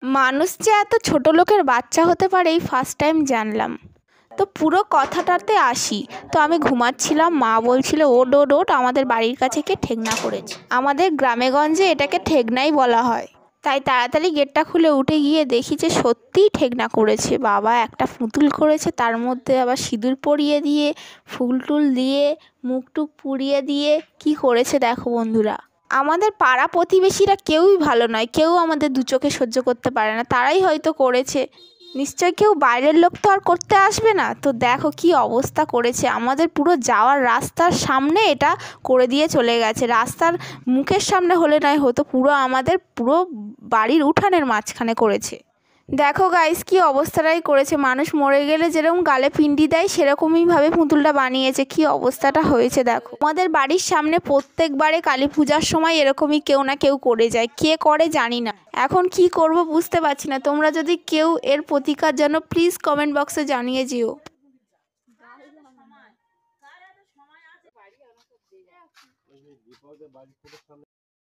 মানুষ যে এত ছোট লোকের বাচ্চা হতে পারে এই ফার্স্ট টাইম জানলাম। তো পুরো কথাটাতে আসি। তো আমি ঘুমাচ্ছিলাম, মা বলছিল ওঠ ওঠ ওঠ, আমাদের বাড়ির কাছে কে ঠেকনা করেছে। আমাদের গ্রামেগঞ্জে এটাকে ঠেকনাই বলা হয়। তাই তাড়াতাড়ি গেটটা খুলে উঠে গিয়ে দেখি যে সত্যিই ঠেকনা করেছে। বাবা একটা পুতুল করেছে, তার মধ্যে আবার সিঁদুর পরিয়ে দিয়ে, ফুল টুল দিয়ে, মুখ টুক পুড়িয়ে দিয়ে কি করেছে দেখো বন্ধুরা। আমাদের পাড়া প্রতিবেশীরা কেউই ভালো নয়, কেউ আমাদের দু চোখে সহ্য করতে পারে না, তারাই হয়তো করেছে। নিশ্চয় কেউ বাইরের লোক তো আর করতে আসবে না। তো দেখো কি অবস্থা করেছে, আমাদের পুরো যাওয়ার রাস্তার সামনে এটা করে দিয়ে চলে গেছে। রাস্তার মুখের সামনে হলে নয় হতো, পুরো আমাদের পুরো বাড়ির উঠানের মাঝখানে করেছে। দেখো গাইস কি অবস্থাটাই করেছে, মানুষ মরে গেলে যেরকম গালে পিন্ডি দেয় সেরকমইভাবে পুতুলটা বানিয়েছে। কি অবস্থাটা হয়েছে দেখো। আমাদের বাড়ির সামনে প্রত্যেকবারে কালী পূজার সময় এরকমই কেউ না কেউ করে যায়, কে করে জানি না। এখন কি করব বুঝতে পারছি না। তোমরা যদি কেউ এর প্রতিকার জানো প্লিজ কমেন্ট বক্সে জানিয়ে যেও।